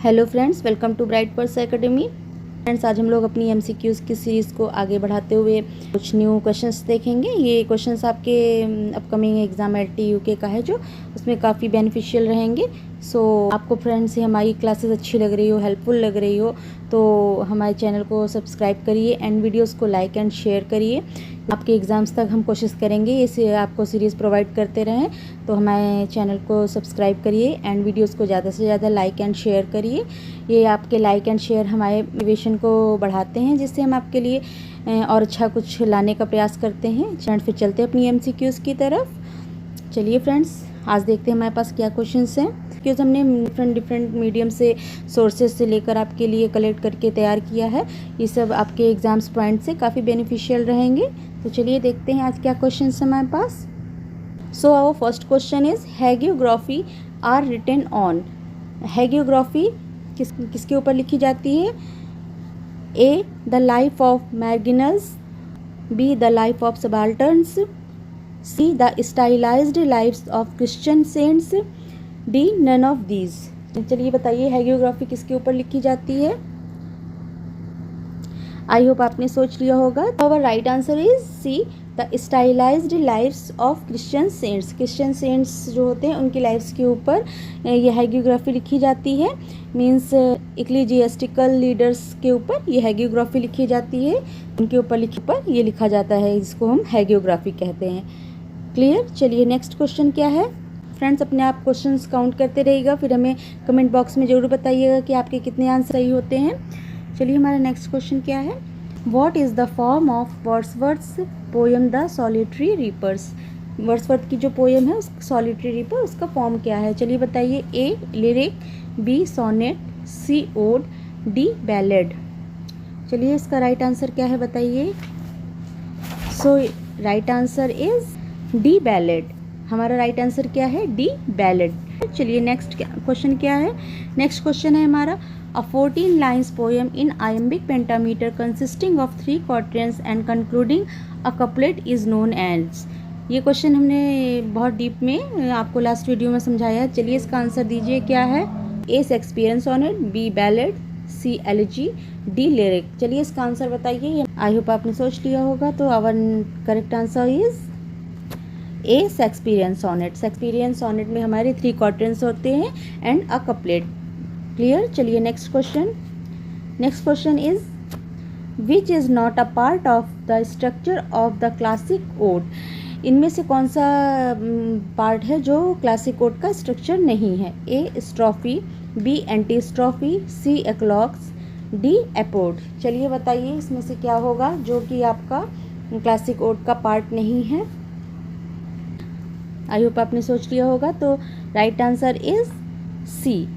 Hello friends, welcome to Bright Purse Academy. Friends, आज हम लोग अपनी एमसीक्यूज़ की सीरीज़ को आगे बढ़ाते हुए कुछ न्यू क्वेश्चंस देखेंगे। ये क्वेश्चंस आपके अपकमिंग एग्ज़ाम एलटी यूके का है, जो उसमें काफ़ी बेनिफिशियल रहेंगे। सो आपको फ्रेंड्स हमारी क्लासेस अच्छी लग रही हो, हेल्पफुल लग रही हो, तो हमारे चैनल को सब्सक्राइब करिए एंड वीडियोज़ को लाइक एंड शेयर करिए। आपके एग्ज़ाम्स तक हम कोशिश करेंगे इसे आपको सीरीज़ प्रोवाइड करते रहें, तो हमारे चैनल को सब्सक्राइब करिए एंड वीडियोस को ज़्यादा से ज़्यादा लाइक एंड शेयर करिए। ये आपके लाइक एंड शेयर हमारे मोटिवेशन को बढ़ाते हैं, जिससे हम आपके लिए और अच्छा कुछ लाने का प्रयास करते हैं। चैनल फिर चलते हैं अपनी एमसीक्यूज़ की तरफ। चलिए फ्रेंड्स, आज देखते हैं हमारे पास क्या क्वेश्चंस हैं। क्योंकि हमने डिफरेंट मीडियम से, सोर्सेज से लेकर आपके लिए कलेक्ट करके तैयार किया है। ये सब आपके एग्ज़ाम्स पॉइंट से काफ़ी बेनिफिशियल रहेंगे। तो चलिए देखते हैं आज क्या क्वेश्चन है हमारे पास। So our first question is hagiography are written on. Hagiography किसके ऊपर लिखी जाती है? A, the life of marginals, B, the life of subalterns, C, the stylised lives of Christian saints, D, none of these. चलिए बताइए हैगियोग्राफी किसके ऊपर लिखी जाती है। आई होप आपने सोच लिया होगा। Our right answer is C, the stylised lives of Christian saints. Christian saints जो होते हैं उनकी लाइव्स के ऊपर ये हैगियोग्राफी लिखी जाती है। मीन्स इक्लीजियास्टिकल लीडर्स के ऊपर ये हैगियोग्राफी लिखी जाती है, उनके ऊपर ये लिखा जाता है, जिसको हम हैगियोग्राफी कहते हैं। क्लियर? चलिए नेक्स्ट क्वेश्चन क्या है। फ्रेंड्स, अपने आप क्वेश्चंस काउंट करते रहिएगा, फिर हमें कमेंट बॉक्स में ज़रूर बताइएगा कि आपके कितने आंसर सही होते हैं। चलिए हमारा नेक्स्ट क्वेश्चन क्या है। What is the form of Wordsworth's poem the solitary reapers. Wordsworth की जो पोएम है उस सॉलिटरी रीपर, उसका फॉर्म क्या है? चलिए बताइए। A, lyric, B, sonnet, C, ode, D, ballad. चलिए इसका राइट आंसर क्या है बताइए। So right answer is D, ballad. हमारा राइट आंसर क्या है? D, ballad. चलिए नेक्स्ट क्वेश्चन क्या है। नेक्स्ट क्वेश्चन है हमारा, a 14 lines poem in iambic pentameter consisting of 3 quatrains and concluding a couplet is known as। ये क्वेश्चन हमने बहुत डीप में आपको लास्ट वीडियो में समझाया है। चलिए इसका आंसर दीजिए क्या है। ए, शेक्सपियरियन सोनेट, बी, बैलेड, सी, एलिजी, डी, लिरिक। चलिए इसका आंसर बताइए। आई होप आपने सोच लिया होगा। तो our correct answer is A, Shakespearean sonnet. Shakespearean sonnet में हमारे 3 क्वार्टर्स होते हैं एंड अ कपलेट। क्लियर? चलिए next question. Next question is which is not a part of the structure of the classic ode. इनमें से कौन सा part है जो क्लासिक ओड का स्ट्रक्चर नहीं है? ए, स्ट्रोफी, बी, एंटी स्ट्रोफी, सी, एक्लॉग्स, डी, एपोड। चलिए बताइए इसमें से क्या होगा जो कि आपका क्लासिक ओड का पार्ट नहीं है। आई होप आपने सोच लिया होगा। तो right answer is C.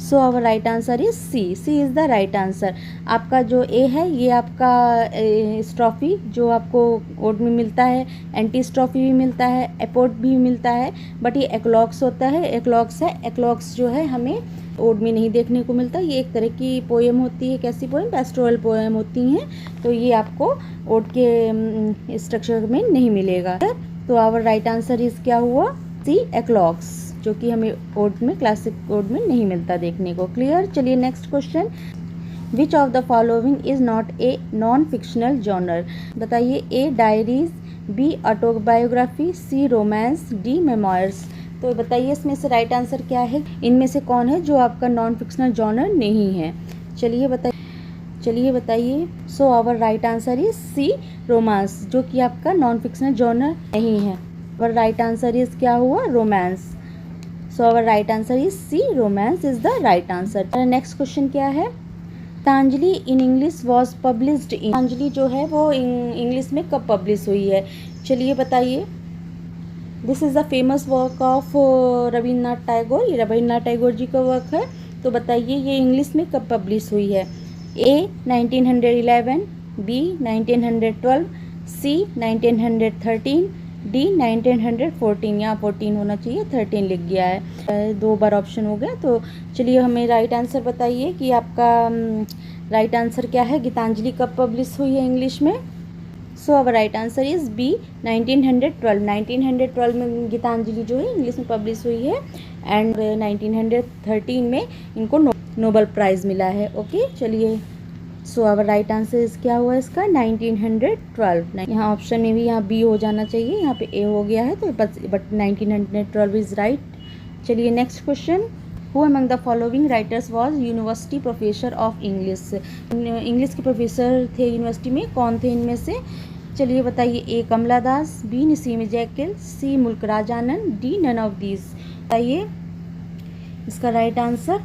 So our right answer is C. C is the right answer. आपका जो ए है ये आपका स्ट्रॉफी जो आपको ओड में मिलता है, एंटी स्ट्रॉफी भी मिलता है, एपोड भी मिलता है, बट ये एक्लॉग्स होता है, एक्लॉग्स है। एक्लॉग्स जो है हमें ओड में नहीं देखने को मिलता। ये एक तरह की पोएम होती है। कैसी पोएम? पेस्टोरल पोएम होती हैं। तो ये आपको ओड के स्ट्रक्चर में नहीं मिलेगा। तो आवर राइट आंसर इज क्या हुआ? सी, एक्लॉग्स, जो कि हमें ओड में, क्लासिक ओड में नहीं मिलता देखने को। क्लियर? चलिए next question. Which of the following is not a non fictional genre. बताइए। ए, डायरीज, बी, ऑटोबायोग्राफी, सी, रोमांस, डी, मेमोयर्स। तो बताइए इसमें से राइट आंसर क्या है। इनमें से कौन है जो आपका नॉन फिक्शनल जॉनर नहीं है? चलिए बताइए। So our right answer is C, romance, जो कि आपका नॉन फिक्शनल जॉनर नहीं है। और राइट आंसर इज क्या हुआ? Romance. So our right answer is C, romance is the right answer. Next question क्या है। Gitanjali in English was published in. Gitanjali जो है वो इंग्लिश में कब पब्लिश हुई है? चलिए बताइए। This is the famous work of Rabindranath Tagore. ये रविन्द्रनाथ टैगोर जी का वर्क है। तो बताइए ये इंग्लिश में कब पब्लिश हुई है। ए, 1911, बी, 1912, सी, 1913, डी, 1914। यहाँ 14 होना चाहिए, 13 लिख गया है। 2 बार ऑप्शन हो गया। तो चलिए हमें राइट आंसर बताइए कि आपका राइट आंसर क्या है। गीतांजलि कब पब्लिश हुई है इंग्लिश में? So our right answer is B, 1912। 1912 में गीतांजलि जो है इंग्लिश में पब्लिश हुई है एंड 1913 में इनको नोबेल प्राइज़ मिला है। ओके चलिए, सो आवर राइट आंसर इस क्या हुआ इसका 1912। यहाँ ऑप्शन में भी यहाँ बी हो जाना चाहिए, यहाँ पे ए हो गया है तो बट 1912 इज़ राइट। चलिए next question, who among the following writers was university professor of English. English के प्रोफेसर थे यूनिवर्सिटी में, कौन थे इनमें से? चलिए बताइए, A Kamala Das, B Nissim Ezekiel, C Mulk Raj Anand, D none of these. बताइए इसका right answer.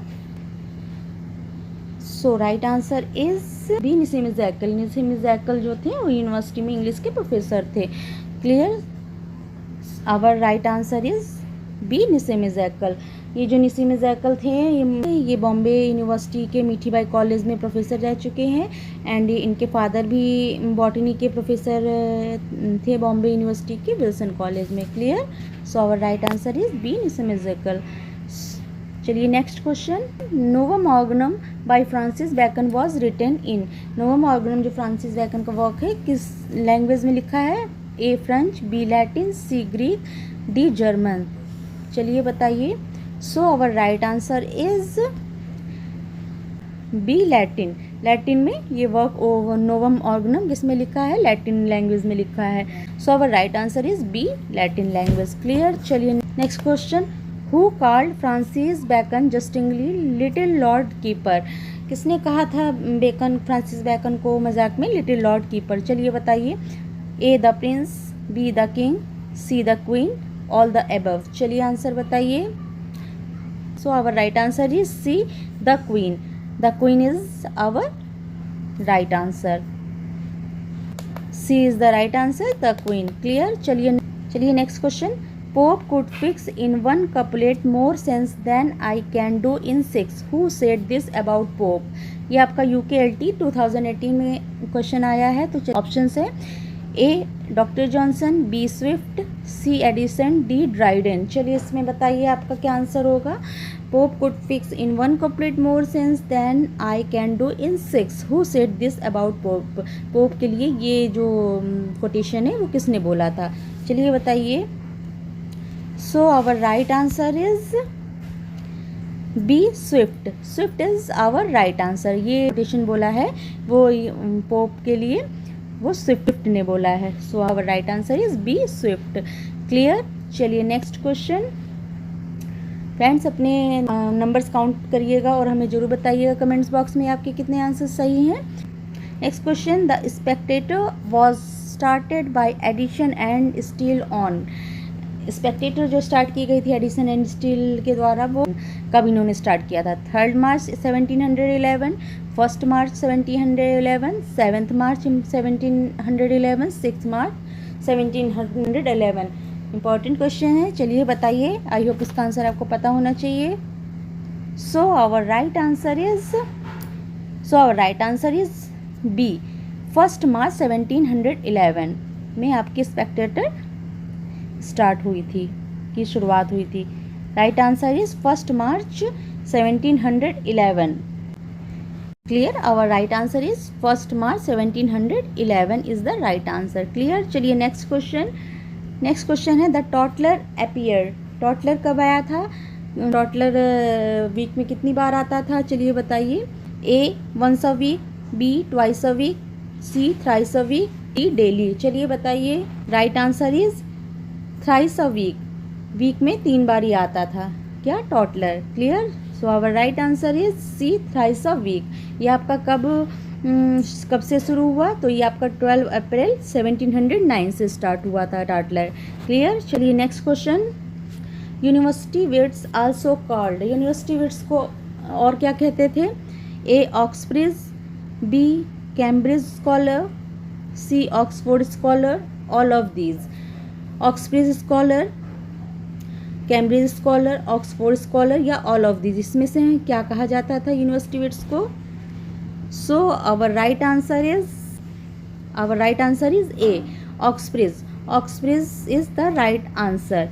So right answer is B Nissim Ezekiel. Nissim Ezekiel जो थे वो यूनिवर्सिटी में इंग्लिश के प्रोफेसर थे। Clear, our right answer is B Nissim Ezekiel. ये जो नसीम जैकिल थे ये बॉम्बे यूनिवर्सिटी के मीठीबाई कॉलेज में प्रोफेसर रह चुके हैं एंड इनके फादर भी बॉटनी के प्रोफेसर थे बॉम्बे यूनिवर्सिटी के विल्सन कॉलेज में। Clear, so our right answer is B Nissim Ezekiel. चलिए next question, Novum Organum by Francis Bacon was written in. Novum Organum जो फ्रांसिस बैकन का वर्क है किस लैंग्वेज में लिखा है? A French, B Latin, C Greek, D German. चलिए बताइए। So our right answer is B Latin. Latin में ये वर्क नोवम ऑर्गनम किसमें लिखा है? लैटिन लैंग्वेज में लिखा है। So our right answer is B Latin language. Clear, चलिए next question, who called Francis Bacon jestingly little lord keeper. किसने कहा था फ्रांसिस बैकन को मजाक में लिटिल लॉर्ड कीपर? चलिए बताइए, A the prince, B the king, C the queen, all the above. चलिए आंसर बताइए। So our right answer is C the queen. The queen is our right answer. C is the right answer, the queen. Clear, चलिए next question, Pope could fix in one couplet more sense than I can do in 6. Who said this about Pope? ये आपका UKLT 2018 में question आया है। तो options है A doctor Johnson, B Swift, C Addison, D Dryden. चलिए इसमें बताइए आपका क्या आंसर होगा। Pope could fix in one couplet more sense than I can do in 6. Who said this about Pope. Pope के लिए ये जो कोटेशन है वो किसने बोला था? चलिए बताइए। So our right answer is B Swift. Swift is our right answer. ये कोटेशन बोला है वो पोप के लिए, वो स्विफ्ट ने बोला है। So our right answer is B Swift. Clear, चलिए नेक्स्ट क्वेश्चन। फ्रेंड्स अपने नंबर्स काउंट करिएगा और हमें जरूर बताइएगा कमेंट्स बॉक्स में आपके कितने आंसर सही हैं। Next question, the spectator was started by Addison and Steele on. Spectator जो स्टार्ट की गई थी एडिसन एंड स्टील के द्वारा, वो कब इन्होंने स्टार्ट किया था? 3 मार्च 1711, 1 मार्च 1711, 7 मार्च 1711, 6 मार्च 1711। इंपॉर्टेंट क्वेश्चन है, चलिए बताइए। आई होप इसका आंसर आपको पता होना चाहिए। So our right answer is B 1 March 1711 में आपकी स्पेक्टेटर स्टार्ट हुई थी, की शुरुआत हुई थी। Right answer is 1 March 1711। Clear, our right answer is 1 March 1711 is the right answer. Clear, चलिए नेक्स्ट क्वेश्चन है, द टॉटलर अपीयर। टॉटलर कब आया था? टॉटलर वीक में कितनी बार आता था? चलिए बताइए। A once a week, B twice a week, C thrice a week, D daily. चलिए बताइए। Right answer is thrice a week में 3 बार ही आता था क्या? Tatler. Clear, so our right answer is C thrice a week. ये आपका कब से शुरू हुआ? तो ये आपका 12 अप्रैल 1709 से स्टार्ट हुआ था टॉटलर। क्लियर, चलिए next question, university wits also called. University wits को और क्या कहते थे? A Oxbridge, B Cambridge scholar, C Oxford scholar, all of these. Oxbridge scholar, Cambridge scholar, Oxford scholar या ऑल ऑफ दीज, इसमें से क्या कहा जाता था यूनिवर्सिटी विट्स को? So our right answer is A Oxbridge. Oxbridge is the right answer.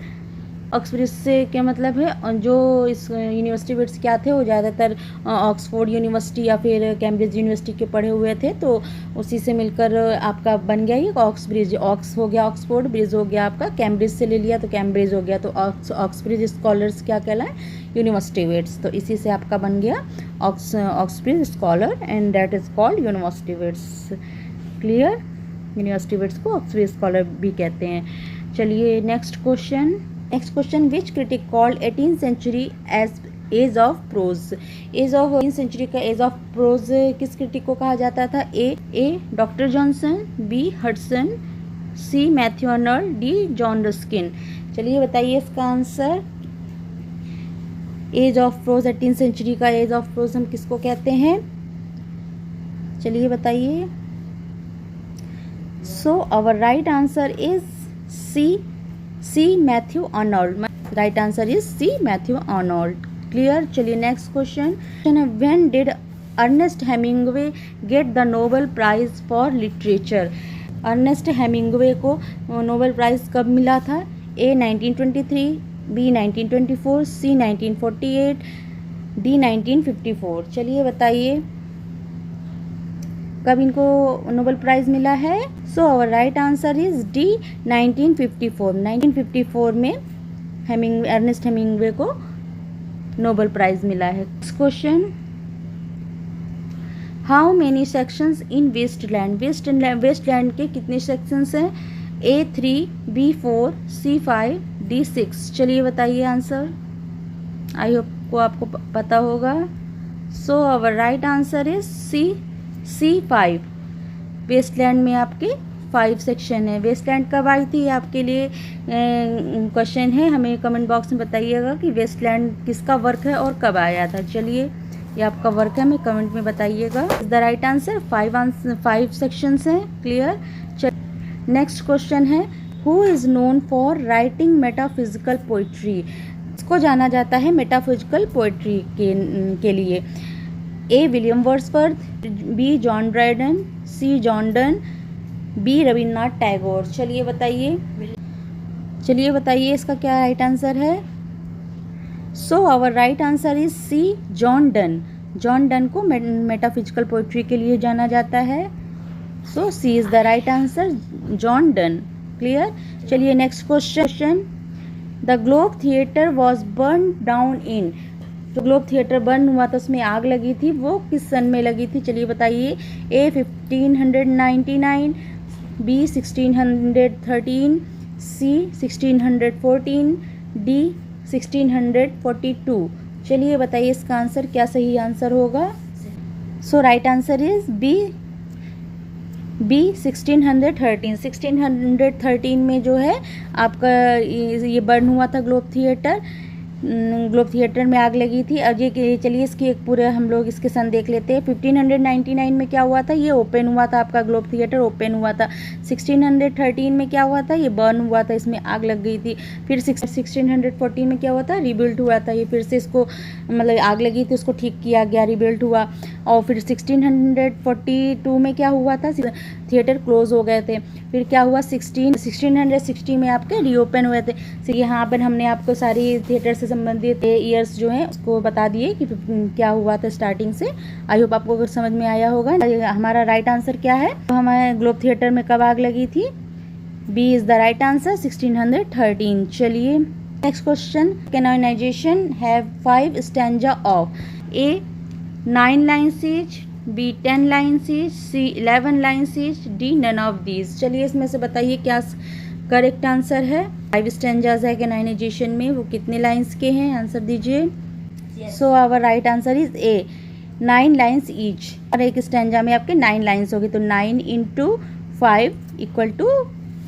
Oxbridge से क्या मतलब है, जो इस यूनिवर्सिटी वेट्स क्या थे वो ज़्यादातर ऑक्सफोर्ड यूनिवर्सिटी या फिर कैम्ब्रिज यूनिवर्सिटी के पढ़े हुए थे, तो उसी से मिलकर आपका बन गया ये ऑक्सब्रिज। ऑक्स हो गया ऑक्सफोर्ड, ब्रिज हो गया आपका कैम्ब्रिज से ले लिया तो कैम्ब्रिज हो गया, तो ऑक्सब्रिज स्कॉलर्स क्या कहलाए, यूनिवर्सिटी वेट्स। तो इसी से आपका बन गया Oxbridge scholar and that is called university wits. Clear, university wits को ऑक्सब्रिज स्कॉलर भी कहते हैं। चलिए next question, which critic called 18th century age age of prose. Age of 18th century का एज ऑफ प्रोज किस critic को कहा जाता था? A doctor Johnson, B Hudson, C Matthew Arnold, D John Ruskin. चलिए बताइए इसका answer. Age of prose, 18th century का एज ऑफ प्रोज हम किसको कहते हैं? चलिए बताइए। So our right answer is C Matthew Arnold. Right answer is C Matthew Arnold. Clear. चलिए next question, when did Ernest Hemingway get the Nobel prize for literature. Ernest Hemingway को Nobel prize कब मिला था? A 1923, B 1924, C 1948, D 1954। चलिए बताइए कब इनको Nobel prize मिला है? So our right answer is D 1954। 1954 में अर्नेस्ट हेमिंग्वे को नोबेल प्राइज़ मिला है। Next question, how many sections in Westland. Westland के कितने सेक्शंस हैं? A 3, B 4, C 5, D 6। चलिए बताइए आंसर। आई होप को आपको पता होगा। So our right answer is C 5। Westland में आपके 5 सेक्शन है। वेस्टलैंड कब आई थी, आपके लिए क्वेश्चन है, हमें कमेंट बॉक्स में बताइएगा कि वेस्टलैंड किसका वर्क है और कब आया था। चलिए ये आपका वर्क है, हमें कमेंट में बताइएगा। द राइट आंसर 5 सेक्शंस हैं। क्लियर। नेक्स्ट क्वेश्चन है, who is known for writing metaphysical poetry. इसको जाना जाता है मेटाफिजिकल पोइट्री के लिए। A William Wordsworth, B John Dryden, C John Donne, B Rabindranath Tagore. चलिए बताइए इसका क्या राइट आंसर है? So our right answer is C John Donne. John Donne को मेटाफिजिकल पोइट्री के लिए जाना जाता है। So C is the right answer, John Donne. Clear. चलिए next question, the Globe theatre was burn down in. जो Globe theatre burn हुआ था उसमें आग लगी थी, वो किस सन में लगी थी? चलिए बताइए। ए 1599, बी 1613, सी 1614, डी 1642। चलिए बताइए इसका आंसर, क्या सही आंसर होगा? सो राइट आंसर इज बी 1613। 1613 में जो है आपका ये बर्न हुआ था ग्लोब थिएटर में आग लगी थी। अब ये चलिए इसकी एक पूरे हम लोग इसके सन देख लेते हैं। 1599 में क्या हुआ था? ये ओपन हुआ था, आपका ग्लोब थिएटर ओपन हुआ था। 1613 में क्या हुआ था? ये बर्न हुआ था, इसमें आग लग गई थी। फिर 1614 में क्या हुआ था? रिबिल्ट हुआ था। ये फिर से इसको मतलब आग लगी थी, उसको ठीक किया गया, रिबिल्ट हुआ। और फिर 1642 में क्या हुआ था? थिएटर क्लोज हो गए थे। फिर क्या हुआ? 1660 में आपके रीओपन हुए थे। यहाँ पर हमने आपको सारी थिएटर से संबंधित ईयर्स जो हैं उसको बता दिए कि क्या हुआ था स्टार्टिंग से। आई होप आपको अगर समझ में आया होगा। हमारा राइट आंसर क्या है? तो हमारे ग्लोब थिएटर में कब आग लगी थी? B is the right answer, 1613। चलिए next question, canonization have 5 stanza of. A 9 lines each, B 10 lines each, C 11 lines each, D none of these. चलिए इसमें से बताइए क्या करेक्ट आंसर है। 5 स्टैंजाज है कैनोनाइजेशन में, वो कितने लाइन्स के हैं? आंसर दीजिए। So our right answer is A 9 lines each. और एक स्टैंजा में आपके 9 लाइन्स होगी, तो 9 × 5 =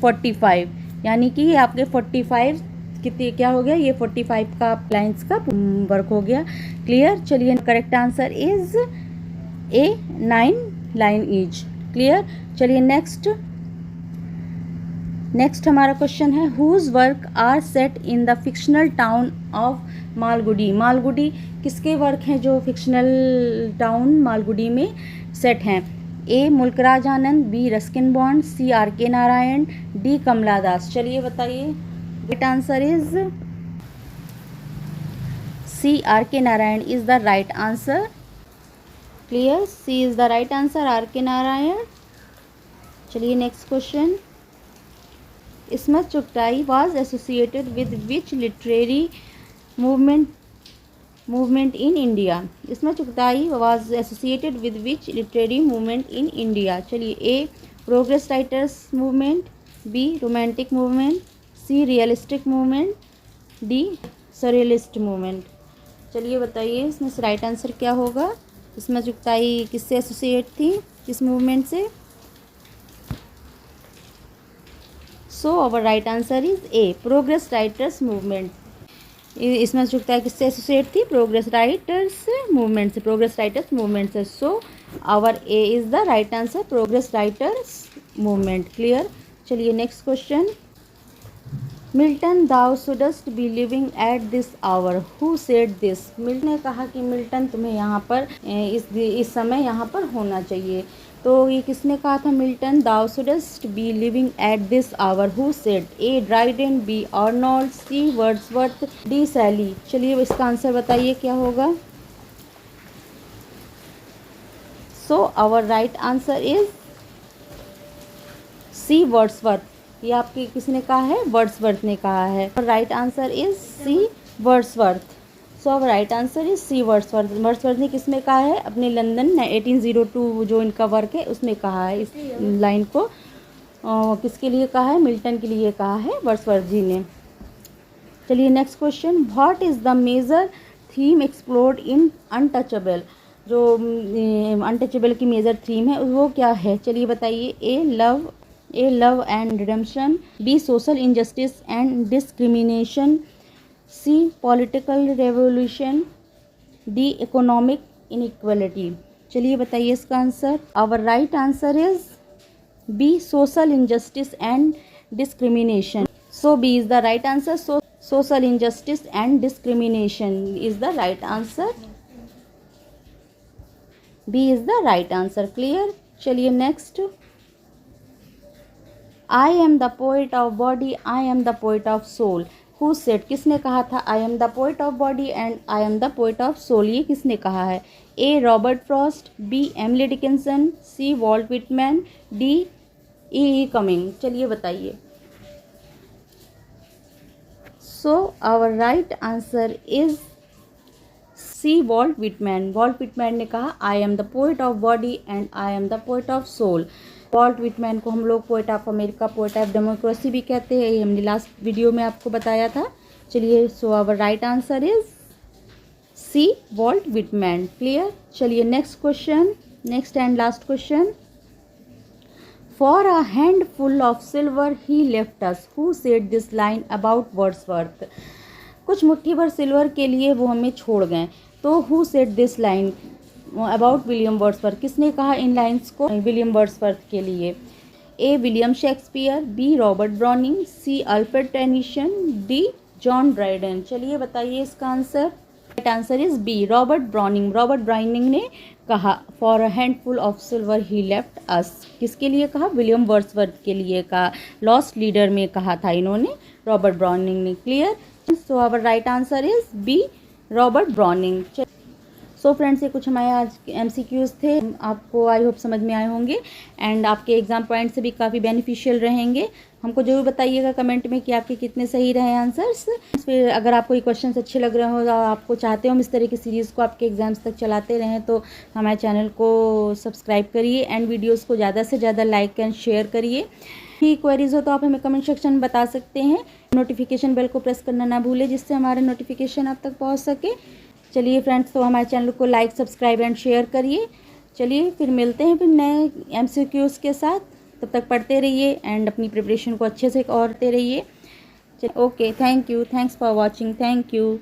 45। यानी कि ये आपके 45 कितने क्या हो गया? ये 45 का लाइन्स का वर्क हो गया। क्लियर। चलिए correct answer is A 9 line each. Clear. चलिए नेक्स्ट हमारा क्वेश्चन है, whose work are set in the fictional town of Malgudi. Malgudi किसके वर्क हैं जो फिक्शनल टाउन मालगुडी में सेट हैं? A Mulk Raj Anand, B Ruskin Bond, C R K Narayan, D Kamala Das. चलिए बताइए। Right answer is C R K Narayan is the right answer. Clear, C is the right answer, R K Narayan. चलिए next question. Ismat Chughtai was associated with which literary movement in India। इसमें Chughtai was associated with which literary movement in India. चलिए, A progress writers movement, B romantic movement, C realistic movement, D सरियलिस्ट movement. चलिए बताइए इसमें से right answer क्या होगा। इसमें चुगताई किससे एसोसिएट थी, किस मूवमेंट से। So our right answer is A progress writers movement. इसमें चुगताई किससे एसोसिएट थी, प्रोग्रेस राइटर्स मूवमेंट से, प्रोग्रेस राइटर्स मूवमेंट से। So our A is the right answer, progress writers movement. Clear. चलिए next question. Milton thou shouldst be living at this hour, who said this. Milton ने कहा कि Milton तुम्हें यहाँ पर इस समय यहाँ पर होना चाहिए। तो ये किसने कहा था, Milton. Thou shouldst be living at this hour, who said. A Dryden, B Arnold, C Wordsworth, D Shelley. चलिए इसका आंसर बताइए क्या होगा। So our right answer is C Wordsworth. ये आपके किसने कहा है, वर्ड्सवर्थ ने कहा है। Right answer is C Wordsworth. So अब right answer is C Wordsworth. Wordsworth ने किसमें कहा है, अपने लंदन 1802 जो इनका वर्क है उसमें कहा है। इस लाइन को किसके लिए कहा है, मिल्टन के लिए कहा है वर्ड्सवर्थ जी ने। चलिए next question. What is the major theme explored in Untouchable. जो अनटचेबल की मेजर थीम है वो क्या है, चलिए बताइए। A love and redemption, B social injustice and discrimination, C political revolution, D economic inequality. चलिए बताइए इसका answer. Our right answer is B social injustice and discrimination. So B is the right answer. Social injustice and discrimination is the right answer. B is the right answer. Clear. चलिए next. I am the poet of body, I am the poet of soul, who said. किसने कहा था I am the poet of body and I am the poet of soul, ये किसने कहा है। A Robert Frost, B Emily Dickinson, C Walt Whitman, D E Cumming. चलिए बताइए। So our right answer is C Walt Whitman. Walt Whitman ने कहा I am the poet of body and I am the poet of soul. Walt Whitman को हम लोग poet of America, poet of democracy भी कहते हैं, ये हमने लास्ट वीडियो में आपको बताया था। चलिए so our right answer is C Walt Whitman. Clear. चलिए next question, next and last question. For a handful of silver he left us, who said this line about Wordsworth. कुछ मुट्ठी भर silver के लिए वो हमें छोड़ गए, तो who said this line about William Wordsworth. किसने कहा इन लाइन्स को विलियम वर्ड्सवर्थ के लिए। A William Shakespeare, B Robert Browning, C Alfred Tennyson, D John Dryden. चलिए बताइए इसका answer. Right answer is B Robert Browning. Robert Browning ने कहा for a handful of silver he left us. किसके लिए कहा, विलियम वर्ड्सवर्थ के लिए कहा। लॉस्ट लीडर में कहा था इन्होंने, रॉबर्ट ब्राउनिंग ने। Clear. So our right answer is B Robert Browning. So friends, ये कुछ हमारे आज MCQs थे, आपको आई होप समझ में आए होंगे एंड आपके एग्जाम पॉइंट से भी काफ़ी बेनिफिशियल रहेंगे। हमको जरूर बताइएगा कमेंट में कि आपके कितने सही रहे आंसर्स। फिर अगर आपको ये क्वेश्चंस अच्छे लग रहे हो, आपको चाहते हो हम इस तरह की सीरीज़ को आपके एग्जाम्स तक चलाते रहें, तो हमारे चैनल को सब्सक्राइब करिए एंड वीडियोज़ को ज़्यादा से ज़्यादा लाइक एंड शेयर करिए। भी क्वेरीज हो तो आप हमें कमेंट सेक्शन में बता सकते हैं। नोटिफिकेशन बेल को प्रेस करना ना भूलें, जिससे हमारे नोटिफिकेशन आप तक पहुंच सके। चलिए फ्रेंड्स, तो हमारे चैनल को लाइक, सब्सक्राइब एंड शेयर करिए। चलिए फिर मिलते हैं फिर नए MCQs के साथ। तब तक पढ़ते रहिए एंड अपनी प्रिपरेशन को अच्छे से करते रहिए। Okay, thank you, thanks for watching, thank you.